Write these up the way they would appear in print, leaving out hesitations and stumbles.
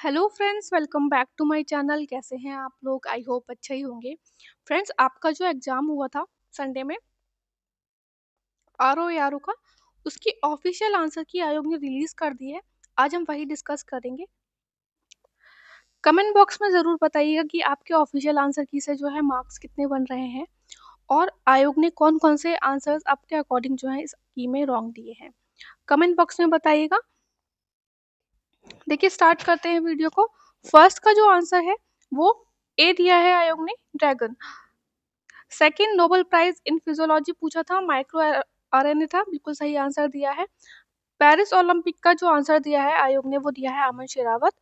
Hello friends, welcome back to my channel. कैसे हैं आप लोग? आई होप अच्छे ही होंगे। फ्रेंड्स, आपका जो एग्ज़ाम हुआ था संडे में आर का, उसकी ऑफिशियल आंसर की आयोग ने रिलीज़ कर दी है। आज हम वही डिस्कस करेंगे। कमेंट बॉक्स में ज़रूर बताइएगा कि आपके ऑफिशियल आंसर की से जो है मार्क्स कितने बन रहे हैं और आयोग ने कौन कौन से आंसर्स आपके अकॉर्डिंग जो है इस की में रॉन्ग दिए हैं। कमेंट बॉक्स में बताइएगा। देखिए, स्टार्ट करते हैं वीडियो को। फर्स्ट का जो आंसर है वो ए दिया है आयोग ने, dragon. Second, Nobel prize in physiology पूछा था, माइक्रो आरएनए था, बिल्कुल सही आंसर दिया है। पेरिस ओलंपिक का जो आंसर दिया है आयोग ने वो दिया है अमन शेरावत।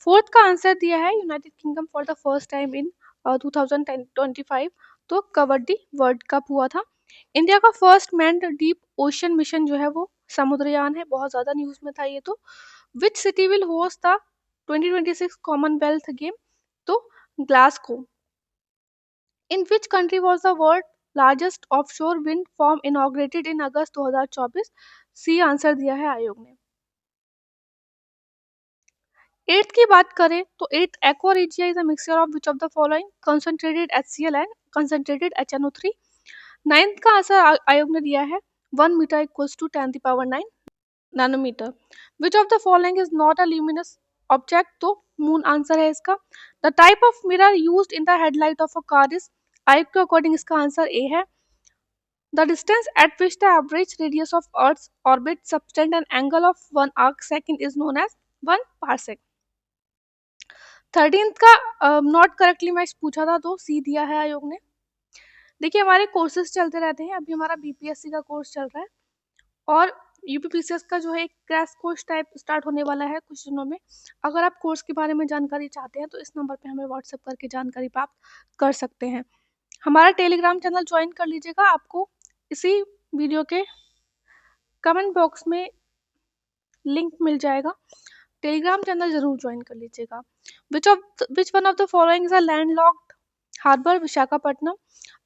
फोर्थ का आंसर दिया है United kingdom for the first time in 2025, तो कबड्डी वर्ल्ड कप हुआ था। इंडिया का first manned deep ocean mission जो है वो समुद्रयान है, बहुत ज्यादा न्यूज में था ये तो। Which city will host the 2026 Commonwealth game, तो Glasgow. In which country was the world largest offshore wind farm inaugurated in August 2024? C answer दिया है आयोग ने। एट्थ की बात करें तो eighth, aqua regia is a mixture of which of the following? Concentrated HCl and concentrated HNO3। Ninth का answer आयोग ने दिया है 1 metre equals to 10⁹ nanometre. Which of the following is not a luminous object? तो मून आंसर है इसका। The type of mirror used in the headlight of a car is? आयोग के अकॉर्डिंग इसका आंसर ए है। The distance at which the average radius of Earth's orbit subtends an angle of 1 arc second is known as 1 parsec। 13th का not correctly match पूछा था, तो सी दिया है आयोग ने। देखिए, हमारे कोर्सेज चलते रहते हैं। अभी हमारा बीपीएससी का कोर्स चल रहा है और यूपीपीसीएस का जो है एक क्रैश कोर्स टाइप स्टार्ट होने वाला है कुछ दिनों में। अगर आप कोर्स के बारे में जानकारी चाहते हैं तो इस नंबर पे हमें व्हाट्सएप करके जानकारी प्राप्त कर सकते हैं। हमारा टेलीग्राम चैनल ज्वाइन कर लीजिएगा, आपको इसी वीडियो के कमेंट बॉक्स में लिंक मिल जाएगा। टेलीग्राम चैनल जरूर ज्वाइन कर लीजिएगा। Which one of the following is a landlocked harbour? Visakhapatnam.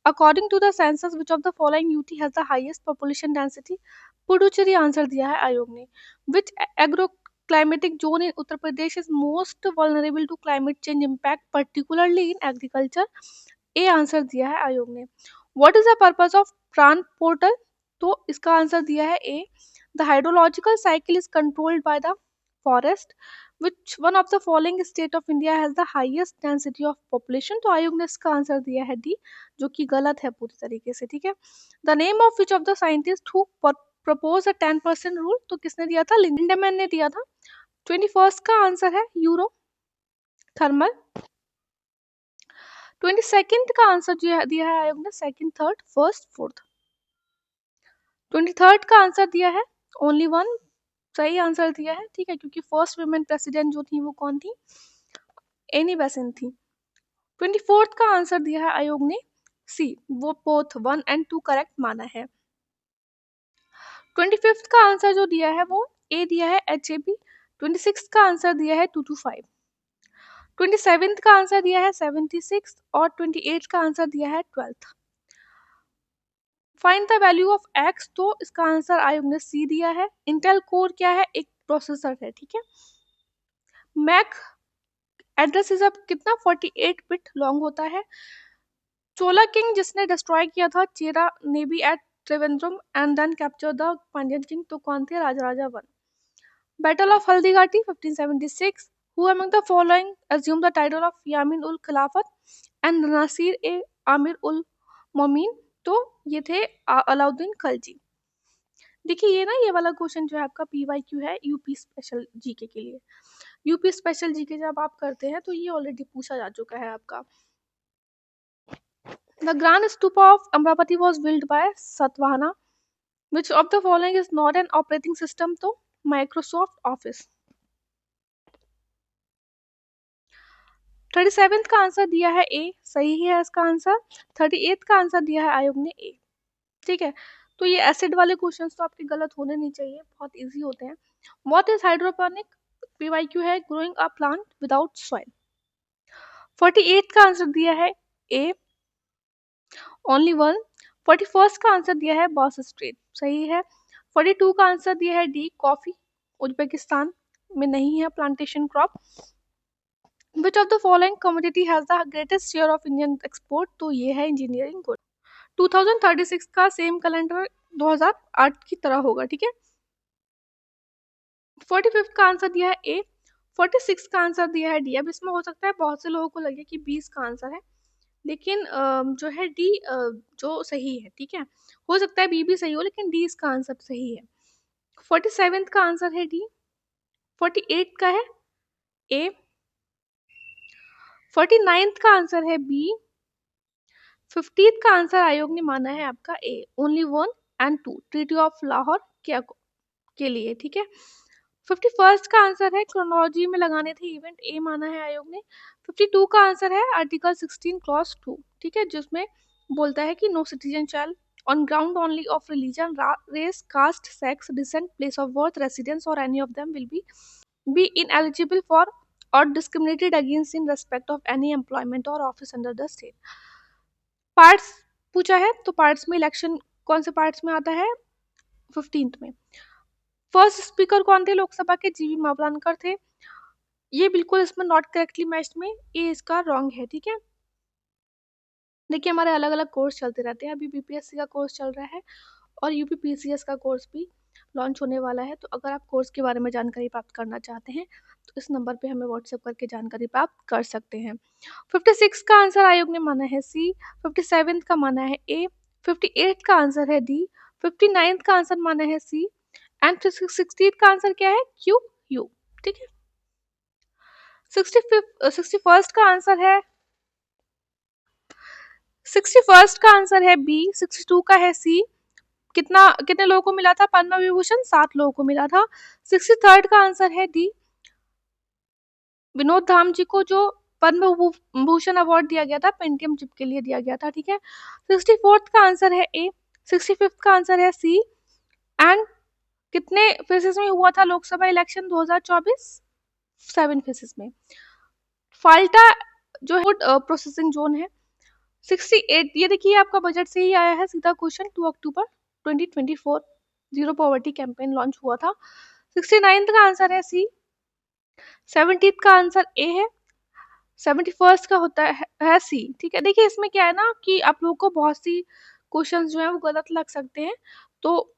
According to the census which of the following UT has the highest population density? Puducherry answer दिया है आयोग ने। Which agro climatic zone in Uttar Pradesh is most vulnerable to climate change impact particularly in agriculture? A answer दिया है आयोग ने। What is the purpose of प्राण portal? तो इसका आंसर दिया है ए। The hydrological cycle is controlled by the forest. Which one of the following state of India has the highest density of population? तो आयोग ने इसका आंसर दिया है डी, जो कि गलत है पूरी तरीके से। ठीक है। The name of which of the scientists who proposed a 10% rule? तो किसने दिया था? लिंडेमैन ने दिया था। 21st का आंसर है यूरो थर्मल। 22nd का आंसर जो दिया है आयोग ने second, third, first, fourth. 23rd का आंसर दिया है ओनली वन, सही आंसर दिया है। ठीक है, क्योंकि फर्स्ट वुमेन प्रेसिडेंट जो थी वो कौन थी? एनी बेसेंट थी। 24th का आंसर दिया है आयोग ने सी, वो बोथ 1 और 2 करेक्ट माना है। 25th का आंसर जो दिया है वो ए दिया है HAB। 26th का आंसर दिया है 225। 27th का आंसर दिया है 76 और 28th का आंसर दिया है 12th। Find the value of x, तो इसका आंसर आयोग ने सी दिया है। इंटेल कोर क्या है? एक प्रोसेसर है। ठीक है। मैक एड्रेस इज अब कितना? 48 बिट लॉन्ग होता है। चोला किंग जिसने डिस्ट्रॉय किया था Chera navy at Trivandrum and then capture the Pandyan king, तो कौन थे? Raja one. Battle of Haldighati 1576। Who among the following assume the title of यामीन उल खिलाफत एंड नासिर ए आमिर उल मोमिन? तो ये थे अलाउद्दीन खलजी। देखिए, ये ना ये वाला क्वेश्चन जो है आपका PYQ है यूपी स्पेशल जीके के लिए। यूपी स्पेशल जीके जब आप करते हैं तो ये ऑलरेडी पूछा जा चुका है आपका। The Grand Stupa of Amravati was built by Satvahana. Which of the following is not an operating system? तो Microsoft Office। 37th का आंसर दिया है ए, सही है इसका आंसर। 38th का आंसर दिया है आयोग ने ए। ठीक है, तो ये एसिड वाले क्वेश्चंस तो आपके गलत होने नहीं चाहिए, बहुत इजी होते हैं। What is hydroponic? PYQ है growing a plant without soil। 48th का आंसर दिया है ए, ओनली वन। 41st का आंसर दिया है बॉस स्ट्रीट, सही है। 42 का आंसर दिया है डी, कॉफी। उज्बेकिस्तान में नहीं है plantation crop. Which of the following commodity has the greatest share of Indian export, तो ये है इंजीनियरिंग गुड। 2036 का सेम कैलेंडर 2008 की तरह होगा, ठीक है। 45 का आंसर दिया है ए, 46 का आंसर दिया है डी। अब इसमें हो सकता है बहुत से लोगों को लगे कि 20 का आंसर है, लेकिन जो है डी जो सही है, ठीक है। हो सकता है बी भी सही हो, लेकिन डी इसका आंसर सही है। 47 का आंसर है डी, 48 का है ए, 49 का आंसर है बी, 50 का आंसर आयोग ने माना है आपका A, only 1 and 2 treaty of Lahore के लिए, ठीक है। 51 का आंसर है क्रोनोलॉजी में लगाने थे इवेंट, ए माना है आयोग ने। 52 का आंसर है आर्टिकल 16 क्लॉज 2, ठीक है, जिसमें बोलता है कि no citizen shall on ground only of religion, race, caste, sex, descent, place of birth, residence और any of them will be ineligible for or discriminated against in respect of any employment or office under the state। Parts पूछा है, तो parts में election कौन से parts में आता है? 15th में। फर्स्ट स्पीकर कौन थे लोकसभा के? जीवी मावलानकर थे। ये बिल्कुल इसमें नॉट करेक्टली मैच्ड में ये इसका रॉन्ग है, ठीक है। देखिए हमारे अलग अलग कोर्स चलते रहते हैं, अभी बीपीएससी का कोर्स चल रहा है और यूपीपीसीएस का कोर्स भी लॉन्च होने वाला है। तो अगर आप कोर्स के बारे में जानकारी प्राप्त करना चाहते हैं तो इस नंबर पे हमें व्हाट्सएप करके जानकारी प्राप्त कर सकते हैं। 56 का आंसर आयोग ने माना है सी, 57 का माना है ए, 58 का आंसर है डी, 59 का आंसर माना है सी एंड 60 का आंसर क्या है? क्यू यू, ठीक है। 61st का आंसर है 61st का आंसर है बी, 62 का है सी। कितने लोगों को मिला था पद्म विभूषण? 7 लोगों को मिला था। 63rd का आंसर है डी, विनोद धाम जी को जो पद्म भूषण अवार्ड दिया गया था पेंटियम चिप के लिए दिया गया था, ठीक है। 64th का आंसर है ए, 65th का आंसर है सी एंड कितने फेसेस में हुआ था लोकसभा इलेक्शन 2024? 7 फेसेस में। फाल्टा जो है प्रोसेसिंग जोन है 68। ये देखिए आपका बजट से ही आया है सीधा क्वेश्चन। 2 अक्टूबर 2024 जीरो पॉवर्टी कैंपेन लॉन्च हुआ था। 69 का आंसर है सी, 70 का आंसर ए है, 71 का होता है सी, ठीक है। देखिए इसमें क्या है ना कि आप लोगों को बहुत सी क्वेश्चंस जो है वो गलत लग सकते हैं, तो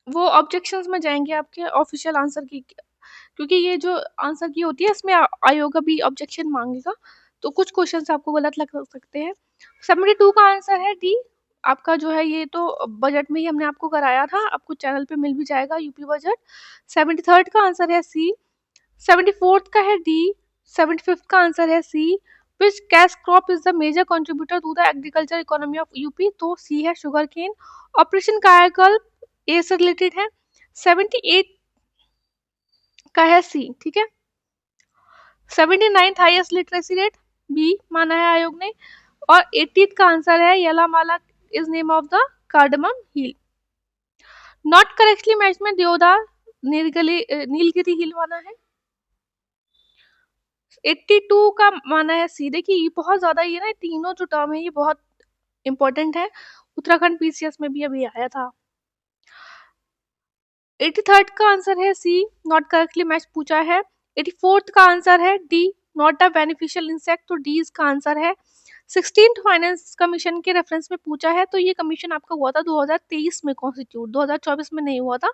वो ऑब्जेक्शंस में जाएंगे आपके ऑफिशियल आंसर की, क्योंकि ये जो आंसर की होती है इसमें आयोग अभी ऑब्जेक्शन मांगेगा, तो कुछ क्वेश्चंस आपको गलत लग सकते हैं। 72 का आंसर है डी आपका जो है, ये तो बजट में ही हमने आपको कराया था, आपको चैनल पे मिल भी जाएगा यूपी बजट। 73rd का आंसर है सी, 74th का है डी, 75th का आंसर है C. Which cash crop is the major contributor to the agriculture economy of UP, तो सी है शुगर केन। ऑपरेशन कायाकल्प ए से रिलेटेड है। 78 का है सी, ठीक है। 79th highest literacy rate B माना है आयोग ने और 80th का आंसर है Yelamala is name of the cardamom hill. Not correctly match में देवदार नीलगिरी हिल माना है। 82 का माना है सी। देखिए ये बहुत ज्यादा, ये ना तीनों जो टर्म है ये बहुत इंपॉर्टेंट है, उत्तराखंड पीसीएस में भी अभी आया था। 83rd का आंसर है सी, नॉट करेक्टली मैच पूछा है। 84th का आंसर है D, not a beneficial insect, तो डी इसका आंसर है। 16th फाइनेंस कमीशन के रेफरेंस में पूछा है, तो ये कमीशन आपका हुआ था 2023 में कॉन्स्टिट्यूट, 2024 में नहीं हुआ था,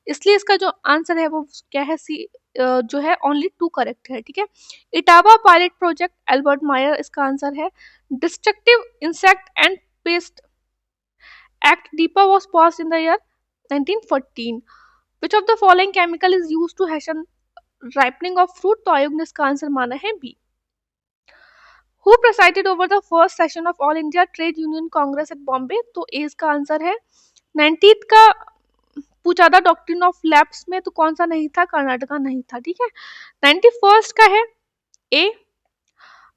इसलिए इसका जो आंसर है वो क्या है? सी जो है ओनली 2 करेक्ट है, ठीक है। इटावा पायलट प्रोजेक्ट एल्बर्ट मायर इसका आंसर है। Destructive insect and pest act डीपा was passed in the year 1914। Which of the following chemical is used to hasten ripening of fruit? तो आयोग ने इसका आंसर माना है B. Who presided over the first session of All India Trade Union Congress at Bombay? तो ए इसका answer है। 19th का पूछा था डॉक्ट्रिन ऑफ लैप्स में, तो कौन सा नहीं था? कर्नाटका नहीं था, ठीक है। 91st का है ए।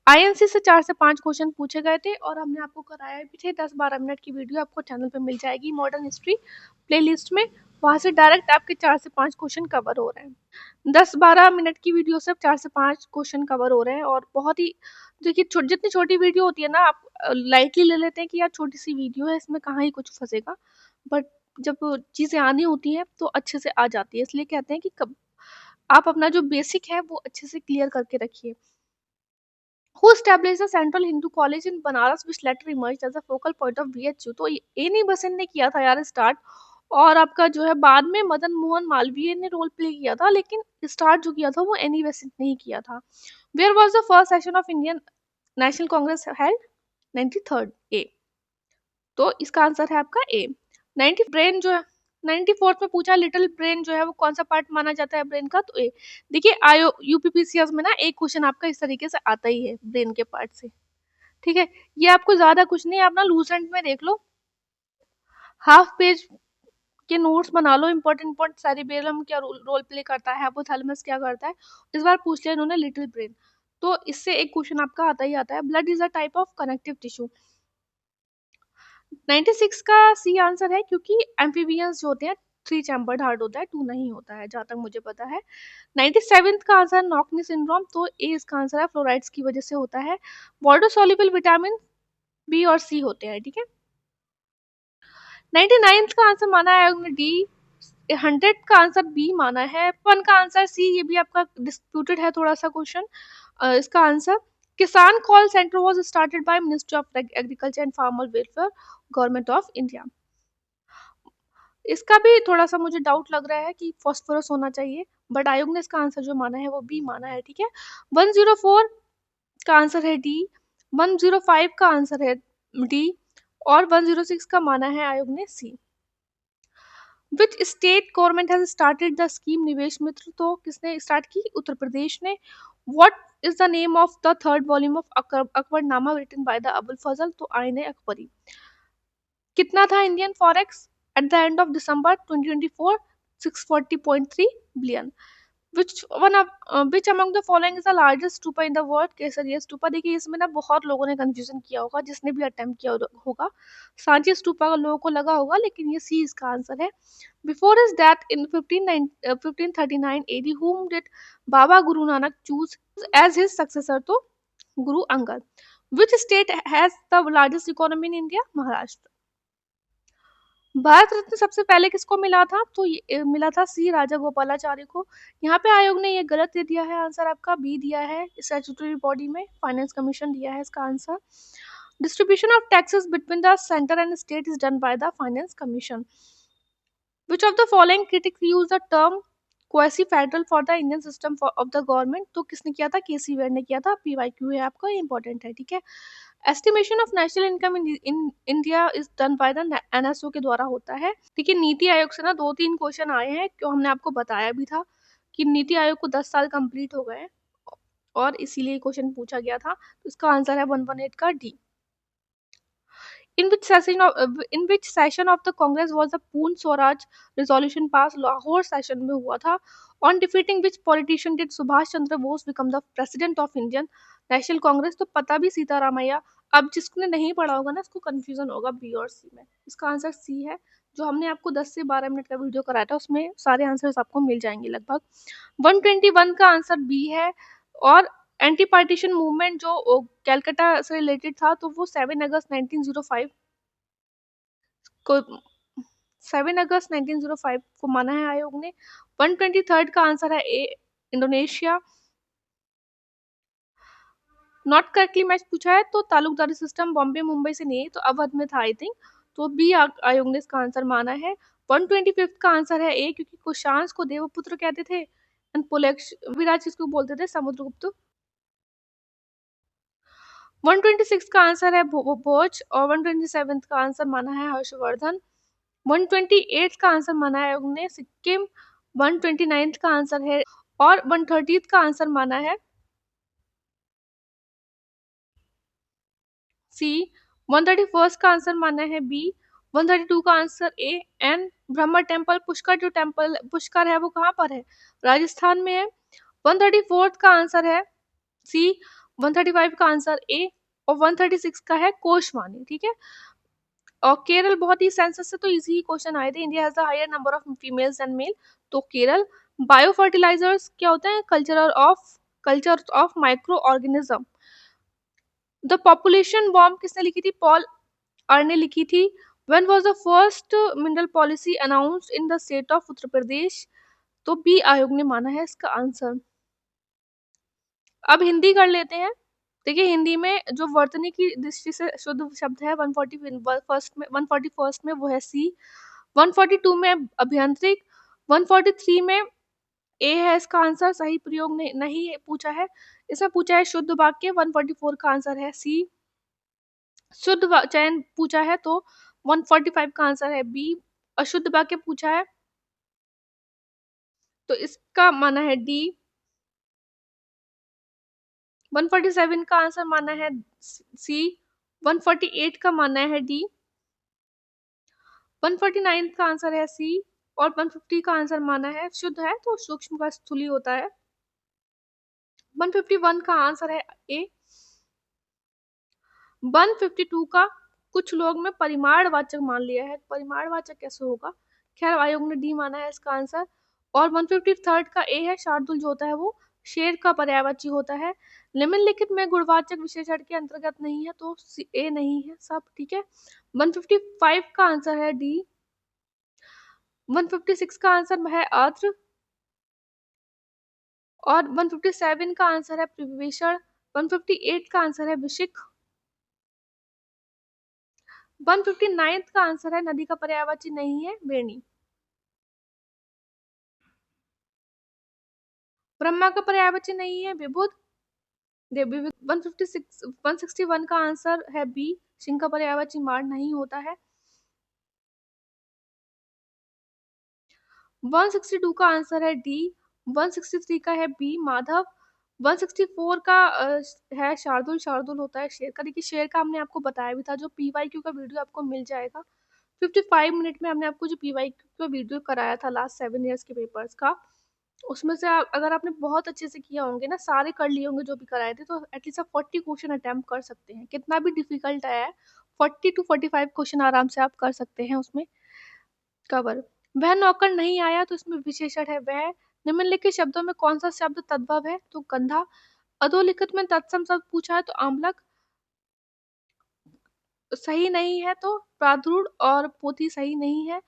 आईएनसी से 4 से 5 क्वेश्चन पूछे गए थे और हमने आपको कराया भी थे। 10-12 मिनट की वीडियो आपको चैनल पे मिल जाएगी मॉडर्न हिस्ट्री प्लेलिस्ट में, वहां से डायरेक्ट आपके 4 से 5 क्वेश्चन कवर हो रहे हैं। 10-12 मिनट की वीडियो से 4 से 5 क्वेश्चन कवर हो रहे हैं और बहुत ही, देखिए जितनी छोटी वीडियो होती है ना आप लाइटली ले लेते हैं कि यार छोटी सी वीडियो है इसमें कहाँ ही कुछ फंसेगा, बट जब चीजें आनी होती हैं तो अच्छे से आ जाती है, इसलिए कहते हैं कि आप अपना जो बेसिक है वो अच्छे से क्लियर करके रखिए। Who established the central Hindu college in Banaras which later emerged as a focal point of BHU. तो एनी बसंत ने किया था यार स्टार्ट, और आपका जो है बाद में मदन मोहन मालवीय ने रोल प्ले किया था, लेकिन स्टार्ट जो किया था वो एनी बेसेंट ने ही किया था। Where was the first session of Indian National Congress held? 93rd A. तो इसका आंसर है आपका ए। 90 ब्रेन जो है 94th में पूछा, लिटिल ब्रेन जो है वो कौन सा पार्ट माना जाता है ब्रेन का? तो ए। देखिए आयो यूपीपीसीएस में ना एक क्वेश्चन आपका इस तरीके से आता ही है ब्रेन के पार्ट से, ठीक है। ये आपको ज्यादा कुछ नहीं, आप ना लूसेंट में देख लो, हाफ पेज के नोट्स बना लो, इंपॉर्टेंट सेरिबेलम क्या रोल प्ले करता है, हाइपोथैलेमस क्या करता है, इस बार पूछ लिया इन्होंने लिटिल ब्रेन। तो इससे एक क्वेश्चन आपका आता ही आता है। Blood is a type of connective tissue. 96 का सी आंसर है, क्योंकि एम्फीबियंस जो होते हैं 3 चैम्बर्ड हार्ट होता है, 2 नहीं होता है जहां तक मुझे पता है। 97th का आंसर नॉकनी सिंड्रोम, तो ए इसका आंसर है, फ्लोराइड्स की वजह से होता है। वाटर सॉल्युबल विटामिन बी और सी होते हैं, ठीक है। 99th का आंसर माना है हमने डी। 100 का आंसर बी माना है। 1 का आंसर सी, ये भी आपका डिस्प्यूटेड है थोड़ा सा क्वेश्चन। इसका आंसर किसान call centre was started by ministry of agriculture and farmer welfare, government of India. इसका भी थोड़ा सा मुझे डाउट लग रहा है कि फॉस्फोरस होना चाहिए, बट आयोग ने इसका आंसर जो माना है वो बी माना है, ठीक है। 104 का आंसर है डी। 105 का आंसर है डी, और 106 का माना है आयोग ने C. Which state government has started the scheme Nivesh Mitra? तो किसने स्टार्ट की? उत्तर प्रदेश ने। What is the name of the third volume of Akbarnama written by the Abul Fazal? तो आईन अकबरी। कितना था Indian forex at the end of December 2024? 640.3 billion. which among the following is the largest stupa in the world? केसरिया स्तूपा। देखिए इसमें ना बहुत लोगों ने confusion किया होगा, जिसने भी अटेम्प्ट किया होगा। सांची स्तूपा का लोगों को लगा होगा, लेकिन ये सी इसका आंसर है। Before his death in 1539 AD, whom did Baba Guru Nanak choose as his successor? तो Guru Angad. which state has the largest economy in India? Maharashtra. Bharat Ratna सबसे पहले किसको मिला था? तो ये मिला था सी राजा गोपालाचारी को। यहाँ पे आयोग ने ये गलत दे दिया है, आंसर आपका बी दिया है, स्टैट्यूटरी बॉडी में फाइनेंस कमीशन दिया है इसका answer. Distribution of taxes between the centre and state is done by the finance commission. Which of the following critics use the term quasi-federal for the Indian system of the government? तो किसने किया था? केसी where ने किया था। PYQ है आपका, ये इंपॉर्टेंट है, ठीक है। Estimation of national income in India is done by the NSO के द्वारा होता है, ठीक है। नीति आयोग से ना 2-3 क्वेश्चन आए हैं, क्यों हमने आपको बताया भी था कि नीति आयोग को 10 साल कंप्लीट हो गए, और इसीलिए क्वेश्चन पूछा गया था। तो इसका आंसर है 118 का D. in which session of the Congress was the Poon Swaraj resolution passed? Lahore session में हुआ था। On defeating which politician did Subhash Chandra Bose become the president of Indian National Congress? तो पता भी सीतारामैया। अब जिसने नहीं पढ़ा होगा ना, इसको कंफ्यूजन होगा बी और सी में। इसका आंसर सी है। जो हमने आपको 10 से 12 मिनट का वीडियो कराया था, उसमें सारे आंसर्स आपको मिल जाएंगे लगभग। 121 का आंसर बी है। और एंटी पार्टीशन मूवमेंट जो कैलकाटा से रिलेटेड था, तो वो 7 अगस्त 1905 को 7 अगस्त 1905 को माना है आयोग ने। 123 का आंसर है ए, इंडोनेशिया। नॉट करेक्टली मैच पूछा है, तो तालुकदारी सिस्टम बॉम्बे मुंबई से नहीं, तो अवध में था आई थिंक, तो बी आयोग ने इसका आंसर माना है। 125 का आंसर है ए, क्योंकि कुशांश को देवपुत्र कहते थे एंड पुलेक्ष विराज किसको बोलते थे? समुद्रगुप्त। 126 का आंसर है भोज, और 127 का आंसर माना है हर्षवर्धन। 128 का आंसर माना है आयोग ने सिक्किम। 129 का आंसर है, और 130 का आंसर माना है सी। 131 का आंसर माना है बी। 132 का answer A an Brahma temple. Pushkar है वो कहाँ पर है? राजस्थान में है। 134 का आंसर है सी। 135 का आंसर ए, और 136 का है कोशवानी, ठीक है। और केरल बहुत ही सेंसस से तो इजी ही क्वेश्चन आए थे। India has the higher number of females and male, तो केरल। बायो फर्टिलाइजर्स क्या होते हैं? Culture of microorganism. The population bomb किसने लिखी थी? पॉल आर ने लिखी थी। When was the first mineral policy announced in the state of Uttar Pradesh? तो बी आयोग ने माना है इसका आंसर। अब हिंदी कर लेते हैं। देखिए हिंदी में जो वर्तनी की दृष्टि से शुद्ध शब्द है 141 में वो है सी, 142 में अभियांत्रिक, 143 में ए है इसका आंसर, सही प्रयोग नहीं है पूछा है। इसमें पूछा है शुद्ध वाक्य, 144 का आंसर है सी। शुद्ध चयन पूछा है तो 145 का आंसर है बी। अशुद्ध वाक्य पूछा है तो इसका माना है डी। 147 का आंसर माना है सी, 148 का माना है डी, 149 का आंसर है सी और 150 का आंसर माना है शुद्ध है तो सूक्ष्म का स्थूली होता है। 151 का आंसर है ए। 152 का कुछ लोग में परिमाणवाचक मान लिया है, परिमाणवाचक कैसे होगा, खैर आयोग ने डी माना है इसका आंसर। और 153 का ए है, शार्दुल जो होता है वो शेर का पर्यायवाची होता है। निम्नलिखित में गुणवाचक विशेषण के अंतर्गत नहीं है तो ए नहीं है सब, ठीक है। 155 का आंसर है डी। 156 का आंसर है आर्द्र और 157 का आंसर है विभीषण। 158 का आंसर है विशिख। 159 का आंसर है नदी का पर्यायवाची नहीं है वेणी। ब्रह्मा का पर्यायवाची नहीं है विबुध। 161 का आंसर है बी, सिंह का पर्यायवाची मार नहीं होता है। 162 का आंसर है डी। 163 का है बी माधव। 164 का है शार्दुल, शार्दुल होता है शेर का। देखिए शेर का हमने आपको बताया भी था, जो पीवाईक्यू का वीडियो आपको मिल जाएगा 55 मिनट में। हमने आपको जो पीवाईक्यू का वीडियो कराया था लास्ट 7 ईयर्स के पेपर्स का, उसमें से अगर आपने बहुत अच्छे से किया होंगे ना, सारे कर लिए होंगे जो भी कराए थे, तो एटलीस्ट आप 40 क्वेश्चन अटेम्प्ट कर सकते हैं। कितना भी डिफिकल्ट आया है 40 to 45 क्वेश्चन आराम से आप कर सकते हैं उसमें कवर। वह नौकर नहीं आया तो इसमें विशेषण है वह। निम्नलिखित शब्दों में कौन सा शब्द तद्भव है तो गंधा। अधोलिखित में तत्सम शब्द पूछा है तो आमलक सही नहीं है, तो प्रादुर और पोथी सही नहीं है,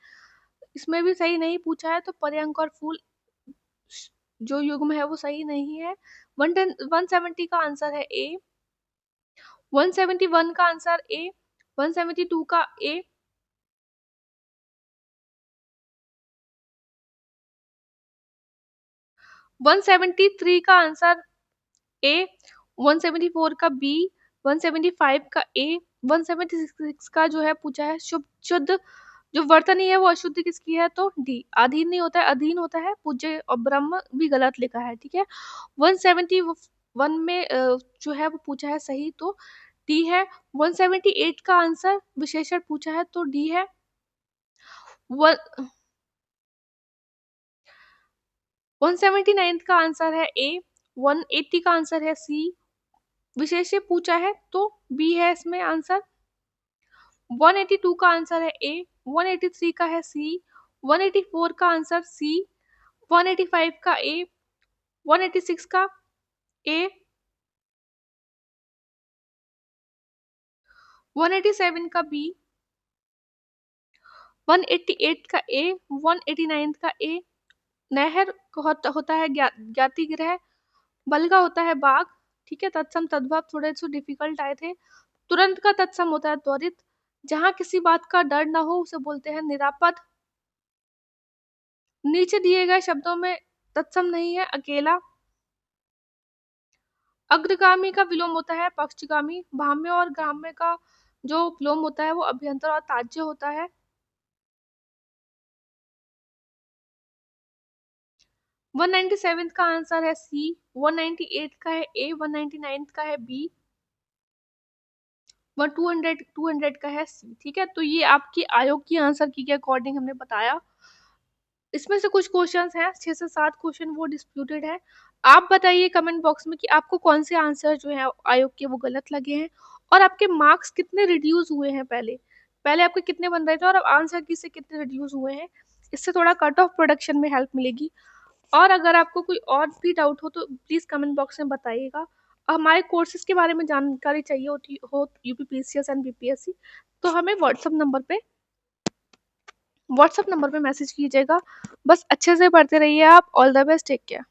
इसमें भी सही नहीं पूछा है तो पर्यंक और फूल जो युग्म है वो सही नहीं है। 170 का आंसर है ए। 171 का आंसर ए। 172 का ए। 173 का आंसर ए। 174 का बी। 175 का ए। 176 का जो है पूछा है शुद्ध जो वर्तनी है वो अशुद्ध किसकी है तो डी। अधीन नहीं होता है, अधीन होता है पूज्य और ब्रह्म भी गलत लिखा है, ठीक है। 171 में जो है वो पूछा है सही तो डी है। 178 का आंसर विशेषण पूछा है तो डी है। 179 का आंसर है ए। 180 का आंसर है सी। विशेष्य पूछा है तो बी है इसमें आंसर। 182 का आंसर है ए। 183 का है सी। 184 का आंसर सी। 185 का ए। 186 का ए। 187 का बी। 188 का ए। 189 का ए। नहर होता है ज्ञाति ग्रह, बल का होता है बाघ, ठीक है। तत्सम तद्भव थोड़े से डिफिकल्ट आए थे। तुरंत का तत्सम होता है त्वरित। जहां किसी बात का डर ना हो उसे बोलते हैं निरापद। नीचे दिए गए शब्दों में तत्सम नहीं है अकेला। अग्रगामी का विलोम होता है पक्षगामी। भाम्य और ग्राम्य का जो विलोम होता है वो अभ्यंतर और ताज्य होता है। 197 का आंसर है सी। 198 का है ए। 199 का है बी। 200 का है सी, ठीक है। तो ये आपकी आयोग की आंसर की के अकॉर्डिंग हमने बताया। इसमें से कुछ क्वेश्चंस हैं, 6 से 7 क्वेश्चन वो डिस्प्यूटेड है। आप बताइए कमेंट बॉक्स में कि आपको कौन से आंसर जो है आयोग के वो गलत लगे हैं और आपके मार्क्स कितने रिड्यूस हुए हैं। पहले पहले आपके कितने बन रहे थे और अब आंसर की से कितने रिड्यूस हुए हैं। इससे थोड़ा कट ऑफ प्रोडक्शन में हेल्प मिलेगी। और अगर आपको कोई और भी डाउट हो तो प्लीज़ कमेंट बॉक्स में बताइएगा। हमारे कोर्सेज के बारे में जानकारी चाहिए होती हो यूपीपीसीएस एंड बीपीएससी तो हमें व्हाट्सएप नंबर पे मैसेज कीजिएगा। बस अच्छे से पढ़ते रहिए आप। All the best, take care.